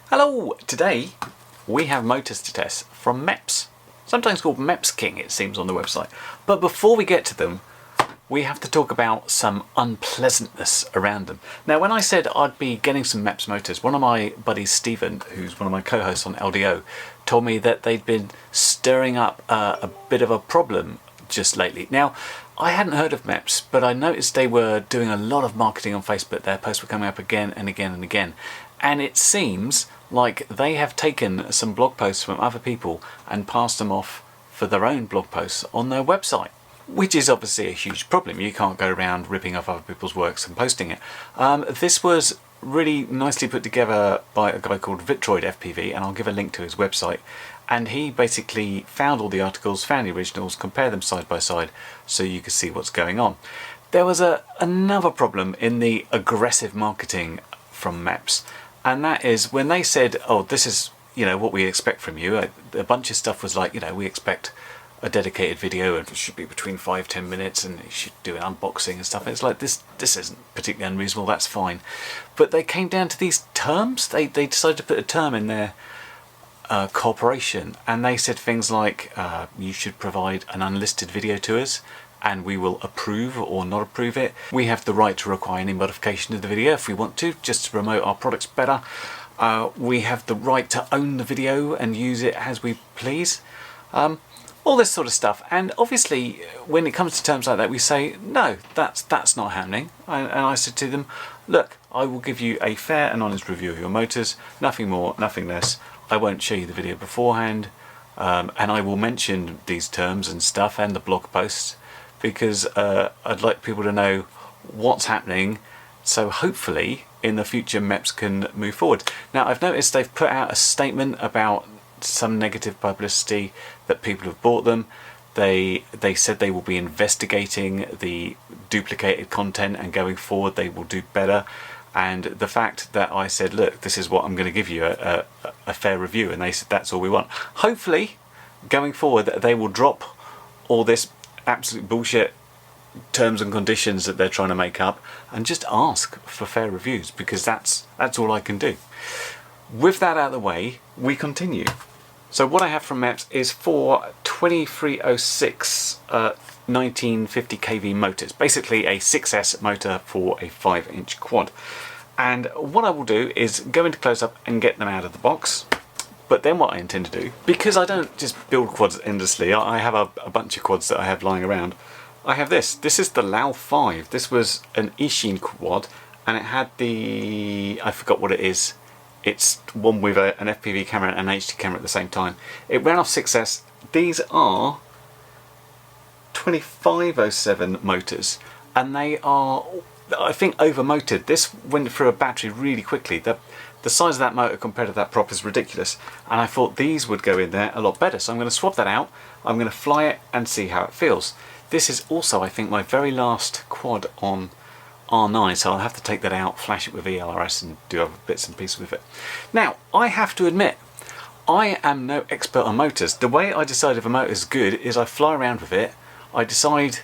Hello! Today we have motors to test from MEPS, sometimes called MEPS King it seems on the website. But before we get to them, we have to talk about some unpleasantness around them. Now when I said I'd be getting some MEPS motors, one of my buddies, Stephen, who's one of my co-hosts on LDO, told me that they'd been stirring up a bit of a problem just lately. Now I hadn't heard of MEPS, but I noticed they were doing a lot of marketing on Facebook. Their posts were coming up again and again and again. And it seems like they have taken some blog posts from other people and passed them off for their own blog posts on their website, which is obviously a huge problem. You can't go around ripping off other people's works and posting it. This was really nicely put together by a guy called Vitroid FPV, and I'll give a link to his website. And he basically found all the articles, found the originals, compared them side by side so you could see what's going on. There was another problem in the aggressive marketing from MEPS. And that is when they said, oh, this is, what we expect from you. A bunch of stuff was like, we expect a dedicated video and it should be between 5-10 minutes and you should do an unboxing and stuff. And it's like, this isn't particularly unreasonable, that's fine. But they came down to these terms. They decided to put a term in their cooperation, and they said things like, you should provide an unlisted video to us and we will approve or not approve it. We have the right to require any modification of the video if we want to, just to promote our products better. We have the right to own the video and use it as we please. All this sort of stuff. And obviously when it comes to terms like that, we say, no, that's not happening. And I said to them, look, I will give you a fair and honest review of your motors, nothing more, nothing less. I won't show you the video beforehand, and I will mention these terms and stuff and the blog posts, because I'd like people to know what's happening, so hopefully in the future MEPS can move forward. Now I've noticed they've put out a statement about some negative publicity that people have bought them. They said they will be investigating the duplicated content and going forward they will do better. And the fact that I said, look, this is what I'm going to give you, a fair review, and they said that's all we want. Hopefully going forward they will drop all this absolute bullshit terms and conditions that they're trying to make up and just ask for fair reviews, because that's all I can do. With that out of the way, we continue. So what I have from MEPS is 4 2306 1950 kV motors, basically a 6S motor for a 5-inch quad. And what I will do is go into close-up and get them out of the box. But then what I intend to do, because I don't just build quads endlessly, I have a bunch of quads that I have lying around. I have this. This is the Lao 5. This was an Ishin quad, and it had the, I forgot what it is. It's one with an FPV camera and an HD camera at the same time. It ran off 6S. These are 2507 motors, and they are, I think, overmotored. This went through a battery really quickly. The size of that motor compared to that prop is ridiculous, and I thought these would go in there a lot better. So I'm going to swap that out. I'm going to fly it and see how it feels. This is also, I think, my very last quad on R9, so I'll have to take that out, flash it with ELRS and do other bits and pieces with it. Now, I have to admit, I am no expert on motors. The way I decide if a motor is good is I fly around with it, I decide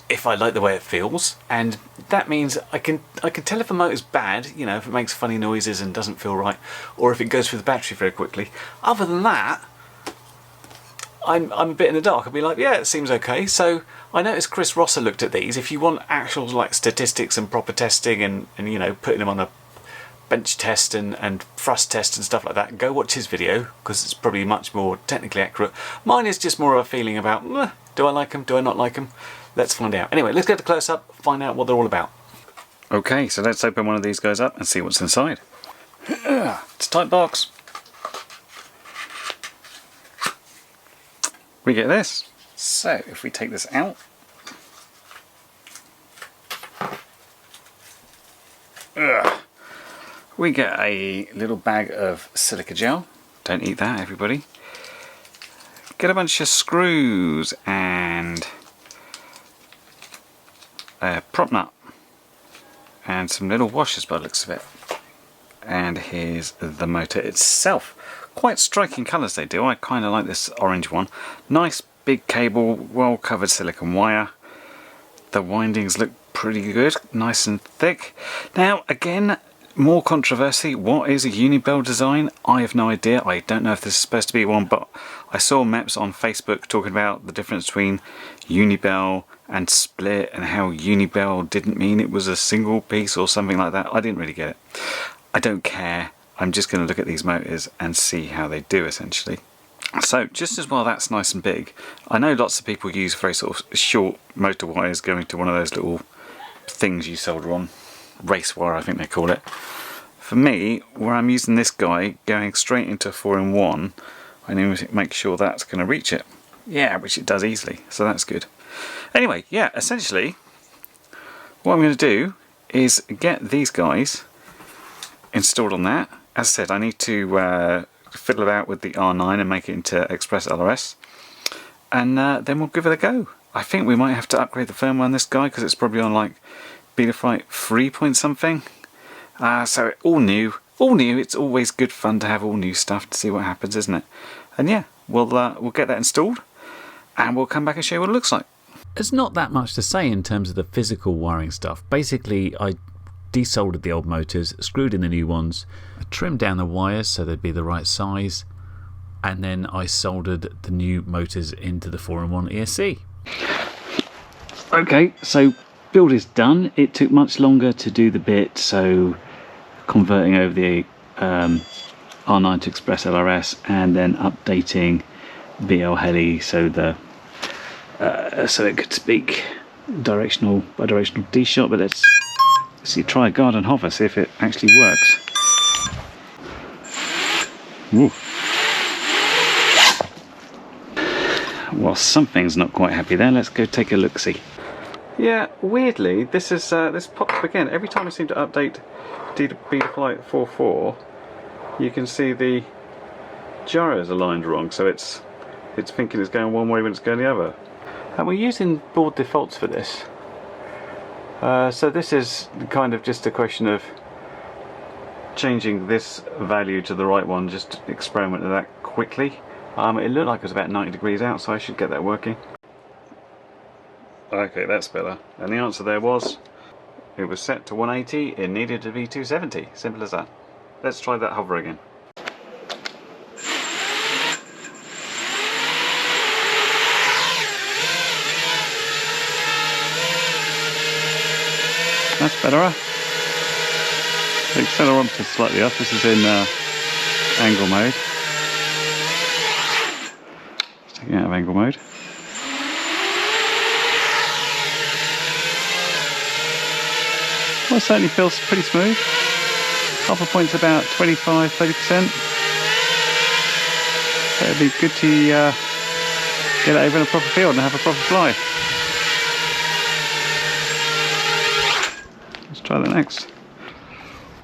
if I like the way it feels, and that means I can tell if a motor's bad, if it makes funny noises and doesn't feel right, or if it goes through the battery very quickly. Other than that, I'm a bit in the dark. I'll be like, yeah, it seems okay. So I noticed Chris Rosser looked at these. If you want actual statistics and proper testing and putting them on a bench test and thrust test and stuff like that, go watch his video, because it's probably much more technically accurate. Mine is just more of a feeling about, do I like them, do I not like them? Let's find out. Anyway, let's get a close-up, find out what they're all about. Okay, so let's open one of these guys up and see what's inside. It's a tight box. We get this. So if we take this out, we get a little bag of silica gel. Don't eat that, everybody. Get a bunch of screws and a prop nut and some little washers by the looks of it. And here's the motor itself. Quite striking colours they do. I kind of like this orange one. Nice big cable, well covered silicone wire. The windings look pretty good, nice and thick. Now again, more controversy. What is a Unibell design? I have no idea. I don't know if this is supposed to be one, but I saw MEPS on Facebook talking about the difference between Unibell and split and how Unibell didn't mean it was a single piece or something like that. I didn't really get it. I don't care. I'm just going to look at these motors and see how they do essentially. So just as well that's nice and big, I know lots of people use very sort of short motor wires going to one of those little things you solder on. Race wire I think they call it. For me, where I'm using this guy going straight into 4-in-1, I need to make sure that's going to reach it. Yeah, which it does easily, so that's good. Anyway, yeah, essentially what I'm going to do is get these guys installed on that. As I said, I need to fiddle about with the R9 and make it into Express LRS, and then we'll give it a go. I think we might have to upgrade the firmware on this guy because it's probably on like Betaflight 3 point something. So all new. It's always good fun to have all new stuff to see what happens, isn't it? And yeah, we'll get that installed and we'll come back and show you what it looks like. There's not that much to say in terms of the physical wiring stuff. Basically, I desoldered the old motors, screwed in the new ones, I trimmed down the wires so they'd be the right size, and then I soldered the new motors into the 4-in-1 ESC. Okay, so build is done. It took much longer to do the bit, so converting over the R9 to Express LRS and then updating BL Heli so so it could speak bidirectional D-shot. But let's see, try a garden hover, see if it actually works. Ooh. Well, something's not quite happy there. Let's go take a look-see. Yeah, weirdly, this is this pops up again. Every time I seem to update Betaflight 4.4, you can see the gyros aligned wrong, so it's thinking it's going one way when it's going the other. And we're using board defaults for this. So this is kind of just a question of changing this value to the right one, just experiment with that quickly. It looked like it was about 90 degrees out, so I should get that working. Okay, that's better. And the answer there was, it was set to 180, it needed to be 270. Simple as that. Let's try that hover again. That's better, huh? The accelerometer is slightly off. This is in angle mode. Taking it out of angle mode. Well, it certainly feels pretty smooth. Hover point's about 25–30%. So it'd be good to get it over in a proper field and have a proper fly. Let's try that next.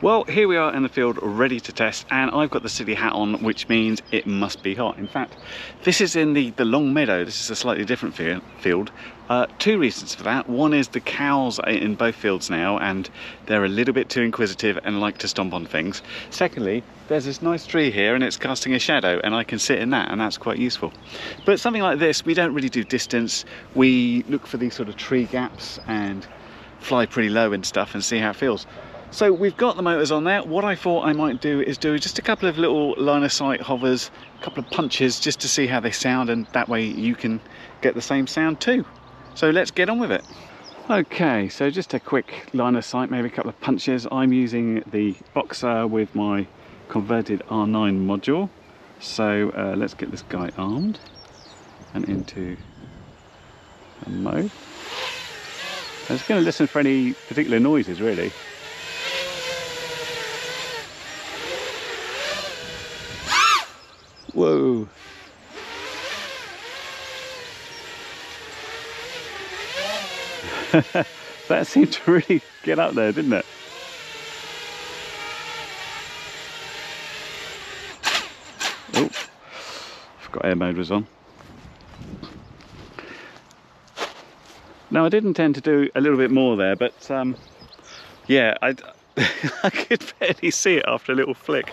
Well, here we are in the field ready to test, and I've got the city hat on, which means it must be hot. In fact, this is in the long meadow. This is a slightly different field. Two reasons for that. One is the cows are in both fields now, and they're a little bit too inquisitive and like to stomp on things. Secondly, there's this nice tree here and it's casting a shadow, and I can sit in that, and that's quite useful. But something like this, we don't really do distance. We look for these sort of tree gaps and fly pretty low and stuff and see how it feels. So we've got the motors on there. What I thought I might do is do just a couple of little line of sight hovers, a couple of punches, just to see how they sound, and that way you can get the same sound too. So let's get on with it. Okay, so just a quick line of sight, maybe a couple of punches. I'm using the Boxer with my converted R9 module. So let's get this guy armed and into a mode. I'm just going to listen for any particular noises, really. Whoa! That seemed to really get up there, didn't it? Oh, forgot air mode was on. Now I did intend to do a little bit more there, but yeah, I could barely see it after a little flick.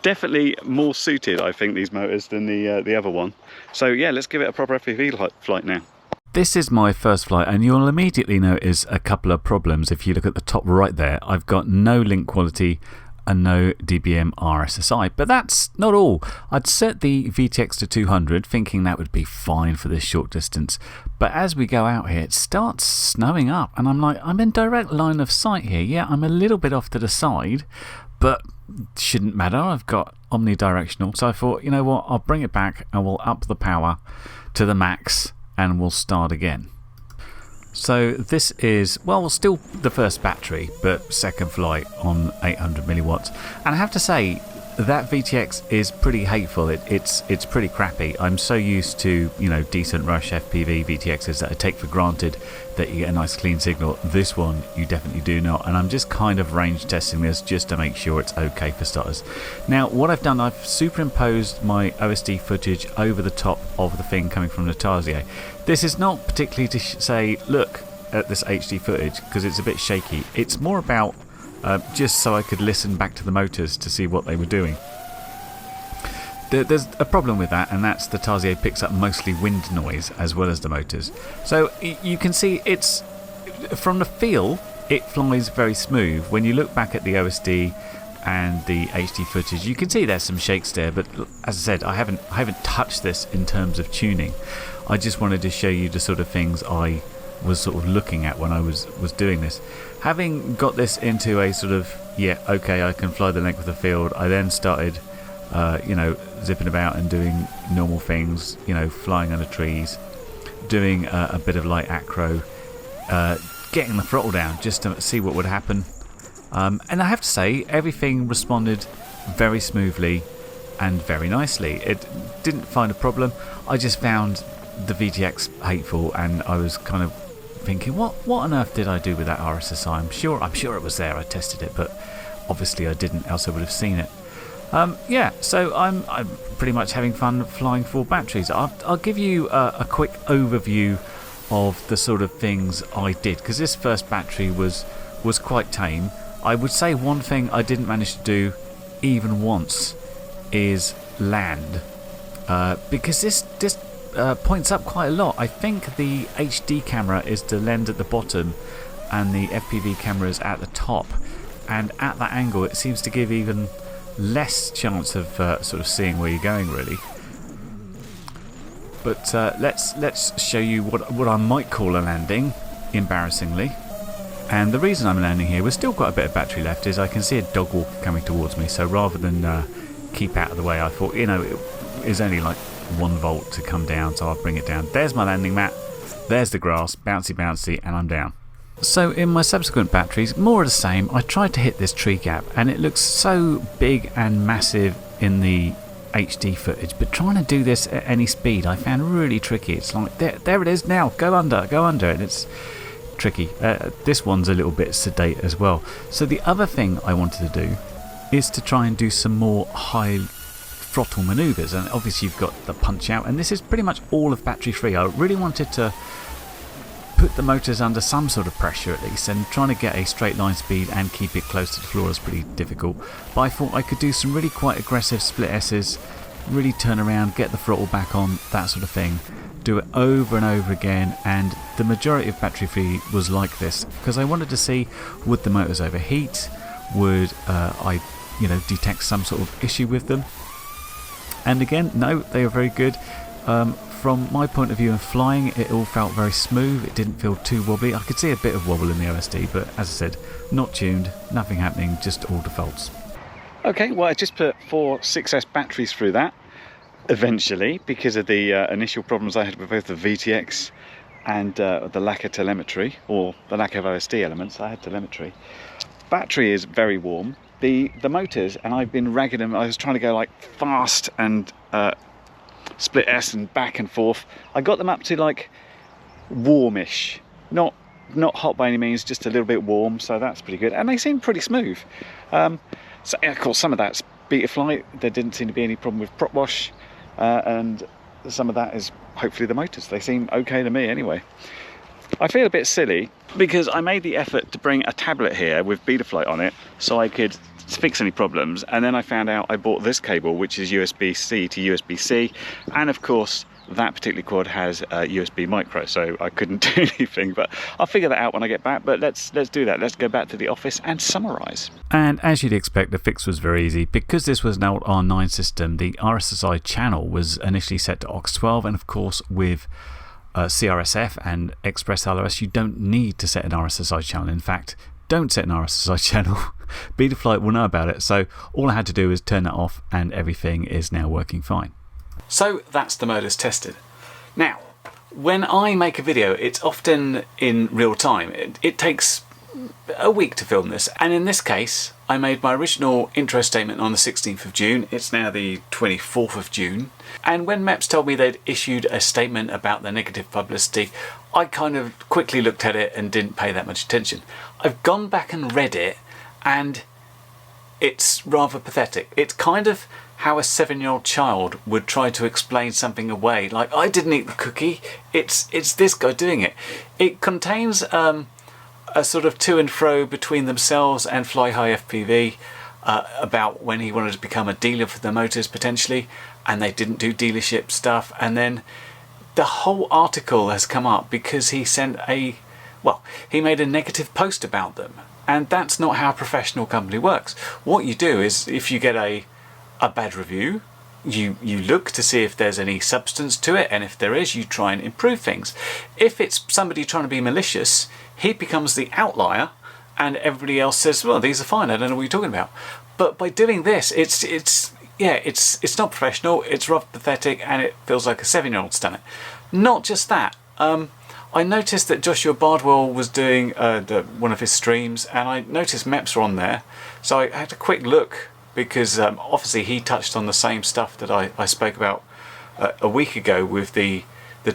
Definitely more suited, I think, these motors than the other one. So yeah, let's give it a proper FPV flight now. This is my first flight, and you'll immediately notice a couple of problems. If you look at the top right there, I've got no link quality and no dBm RSSI, but that's not all. I'd set the VTX to 200 thinking that would be fine for this short distance, but as we go out here it starts snowing up and I'm like, I'm in direct line of sight here. Yeah, I'm a little bit off to the side, but shouldn't matter. I've got omnidirectional, so I thought, you know what, I'll bring it back and we'll up the power to the max and we'll start again. So this is, well, still the first battery, but second flight on 800 milliwatts. And I have to say, that VTX is pretty hateful. It's pretty crappy. I'm so used to, you know, decent Rush FPV VTXs that I take for granted that you get a nice clean signal. This one, you definitely do not. And I'm just kind of range testing this just to make sure it's okay for starters. Now, what I've done, I've superimposed my OSD footage over the top of the thing coming from the Tarsier. This is not particularly to say, look at this HD footage, because it's a bit shaky. It's more about just so I could listen back to the motors to see what they were doing. There's a problem with that, and that's the Tarsier picks up mostly wind noise as well as the motors. So you can see it's, from the feel, it flies very smooth. When you look back at the OSD and the HD footage, you can see there's some shakes there, but as I said, I haven't touched this in terms of tuning. I just wanted to show you the sort of things I was sort of looking at when I was doing this. Having got this into a sort of, yeah, okay, I can fly the length of the field, I then started you know, zipping about and doing normal things, you know, flying under trees, doing a bit of light acro, getting the throttle down just to see what would happen. And I have to say, everything responded very smoothly and very nicely. It didn't find a problem. I just found the VTX hateful, and I was kind of thinking, what on earth did I do with that RSSI? I'm sure it was there. I tested it, but obviously I didn't, else I would have seen it. Yeah, so I'm pretty much having fun flying 4 batteries. I'll give you a quick overview of the sort of things I did, because this first battery was quite tame. I would say one thing I didn't manage to do even once is land, because this points up quite a lot. I think the HD camera is the lens at the bottom and the FPV camera is at the top, and at that angle it seems to give even less chance of sort of seeing where you're going, really. But let's show you what I might call a landing, embarrassingly. And the reason I'm landing here, we've still got a bit of battery left, is I can see a dog walker coming towards me, so rather than keep out of the way, I thought, you know, it is only like 1 volt to come down, so I'll bring it down. There's my landing mat, there's the grass, bouncy bouncy, and I'm down. So in my subsequent batteries, more of the same. I tried to hit this tree gap and it looks so big and massive in the HD footage, but trying to do this at any speed I found really tricky. It's like, there it is now, go under, and it's tricky. This one's a little bit sedate as well. So the other thing I wanted to do is to try and do some more high throttle maneuvers, and obviously you've got the punch out, and this is pretty much all of battery free. I really wanted to put the motors under some sort of pressure at least, and trying to get a straight line speed and keep it close to the floor is pretty difficult. But I thought I could do some really quite aggressive split S's, really turn around, get the throttle back on, that sort of thing, do it over and over again. And the majority of battery free was like this, because I wanted to see, would the motors overheat, would I, you know, detect some sort of issue with them. And again, no, they are very good. From my point of view in flying, it all felt very smooth. It didn't feel too wobbly. I could see a bit of wobble in the OSD, but as I said, not tuned, nothing happening, just all defaults. Okay, well, I just put 4 6S batteries through that eventually, because of the initial problems I had with both the VTX and the lack of telemetry, or the lack of OSD elements. I had telemetry. Battery is very warm. The motors, and I've been ragging them, I was trying to go like fast and split S and back and forth. I got them up to like warmish, not hot by any means, just a little bit warm, so that's pretty good, and they seem pretty smooth. So of course some of that's Betaflight, there didn't seem to be any problem with prop wash, and some of that is hopefully the motors. They seem okay to me anyway. I feel a bit silly because I made the effort to bring a tablet here with Betaflight on it so I could fix any problems, and then I found out I bought this cable, which is USB-C to USB-C, and of course that particular quad has a USB micro, so I couldn't do anything, but I'll figure that out when I get back. But let's do that. Let's go back to the office and summarise. And as you'd expect, the fix was very easy. Because this was an old R9 system, the RSSI channel was initially set to aux12, and of course with CRSF and Express LRS, you don't need to set an RSSI channel. In fact, don't set an RSSI channel. Betaflight will know about it, so all I had to do is turn that off and everything is now working fine. So that's the motors tested. Now, when I make a video, it's often in real time. It takes a week to film this, and in this case I made my original intro statement on the 16th of June. It's now the 24th of June, and when MEPS told me they'd issued a statement about the negative publicity, I kind of quickly looked at it and didn't pay that much attention. I've gone back and read it, and it's rather pathetic. It's kind of how a 7-year-old child would try to explain something away, like, I didn't eat the cookie, it's this guy doing it. It contains a sort of to and fro between themselves and Fly High FPV about when he wanted to become a dealer for the motors potentially, and they didn't do dealership stuff, and then the whole article has come up because he he made a negative post about them, and that's not how a professional company works. What you do is, if you get a bad review, you look to see if there's any substance to it, and if there is, you try and improve things. If it's somebody trying to be malicious, he becomes the outlier, and everybody else says, well, these are fine, I don't know what you're talking about. But by doing this, it's not professional, it's rather pathetic, and it feels like a 7-year-old's done it. Not just that, I noticed that Joshua Bardwell was doing one of his streams, and I noticed MEPS were on there, so I had a quick look, because obviously he touched on the same stuff that I spoke about a week ago with the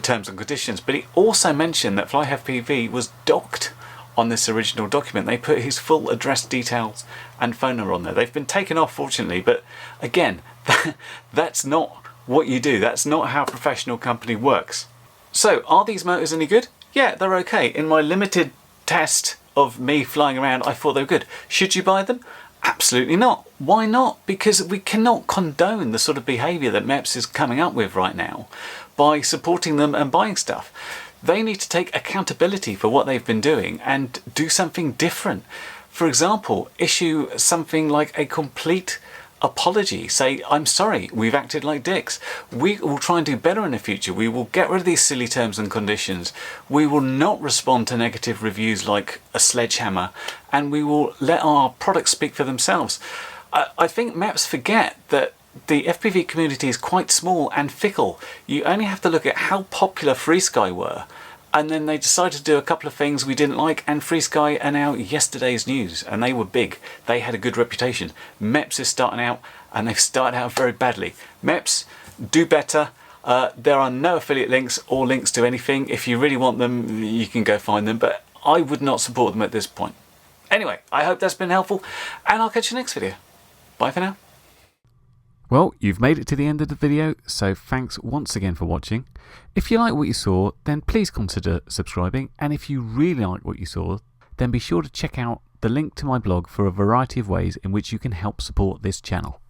terms and conditions, but he also mentioned that Fly FPV was docked on this original document. They put his full address details and phone number on there. They've been taken off, fortunately, but again, that's not what you do. That's not how a professional company works. So, are these motors any good? Yeah, they're okay. In my limited test of me flying around, I thought they were good. Should you buy them? Absolutely not. Why not? Because we cannot condone the sort of behaviour that MEPS is coming up with right now by supporting them and buying stuff. They need to take accountability for what they've been doing and do something different. For example, issue something like a complete apology. Say, I'm sorry, we've acted like dicks. We will try and do better in the future. We will get rid of these silly terms and conditions. We will not respond to negative reviews like a sledgehammer, and we will let our products speak for themselves. I think MEPS forget that the FPV community is quite small and fickle. You only have to look at how popular FreeSky were, and then they decided to do a couple of things we didn't like, and FreeSky are now yesterday's news, and they were big. They had a good reputation. MEPS is starting out, and they've started out very badly. MEPS, do better. There are no affiliate links or links to anything. If you really want them, you can go find them, but I would not support them at this point. Anyway, I hope that's been helpful, and I'll catch you next video. Bye for now. Well, you've made it to the end of the video, so thanks once again for watching. If you like what you saw, then please consider subscribing, and if you really like what you saw, then be sure to check out the link to my blog for a variety of ways in which you can help support this channel.